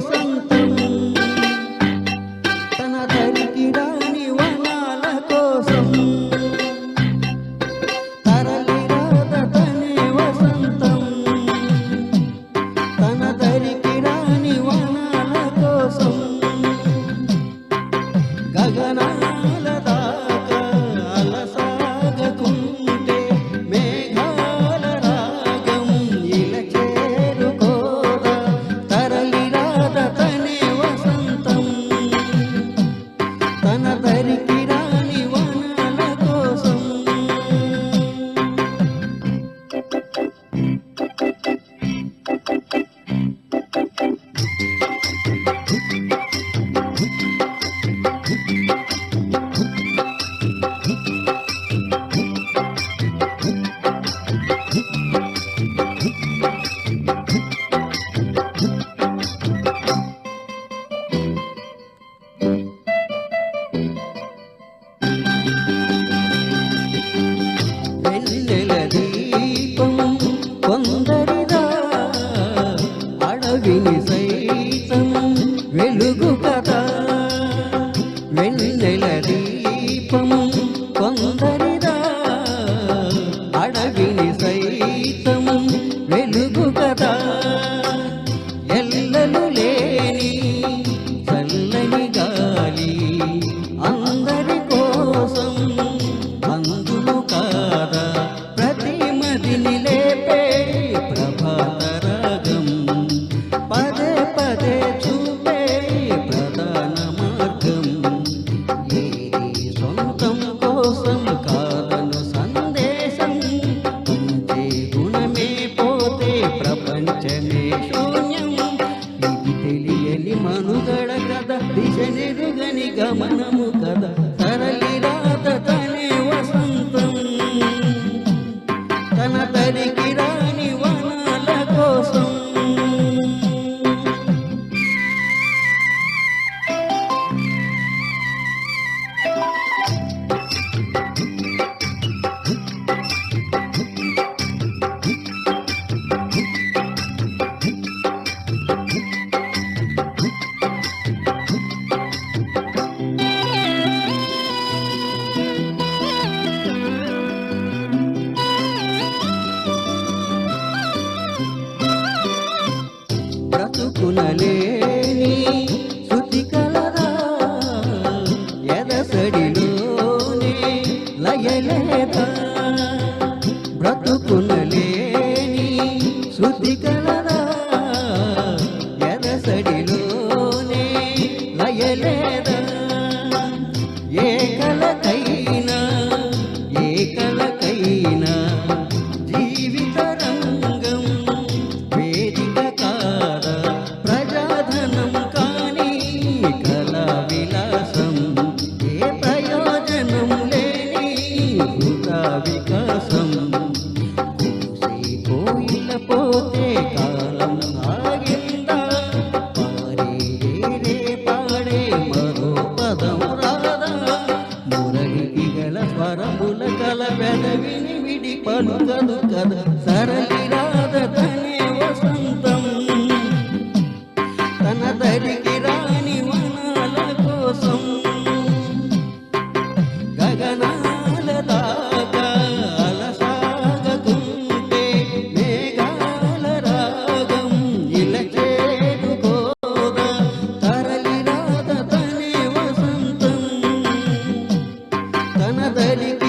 వసంతం తన దరికి రాని వనాల కోసం తరలి రాద తనే వసంతం తన దరికి రాని వనాల కోసం గగనాల దాకా అలసాగకుంటే మేఘాల రాగం ఇలా చేరుకోదా తరలి రాద తనే వసంతం తన దరికి రాని వనాల కోసం వెన్నెల దీపం కొందరిదా అడవిని సైతం వెలుగు కదా వెన్నెల దీపం కొందరిదా అడవిని సైతం వెలుగు కదా ఎల్లలు లేని చల్లని గాలి అందరి కోసం అందును కాదా ప్రతి మదిని లేపే ప్రభాత రాగం పదే పదే చూపే ప్రధాన మార్గం ఏది సొంతం కోసం కాదను సందేశం పంచే గుణమే పోతే ప్రపంచమే శూన్యం ఇది తెలియని మనుగడ కదా దిశ నెరుగని గమనము కదా తరలి రాద తనే వసంతం తన దరికి రాని వనాల కోసం బ్రతుకునలేని శృతి కలదా ఎదసడిలోనే లయలేదా బ్రతుకునలేని శృతి కలదా ఎదసడిలోనే లయలేదా ఏ కలకైనా జీవిత రంగం వేదిక కాదా ప్రజాధనం కానీ కళా విలాసం ఏ ప్రయోజనం లేని వృథా వికాసం కూసే కోయిల పోతే కాలం ఆగిందా పారే ఏరే పాడే మరో పదం రాదా మురళికి గల స్వరముల కల పెదవిని విడి పలుకదు కదా సరళి రాద తనే వసంతం తన దరికి రాని వనాల కోసం గగనాల దాకా అలసాగకుంటే మేఘాల రాగం ఇలా చేరుకోదా తరలి రాద తనే వసంతం తన దరికి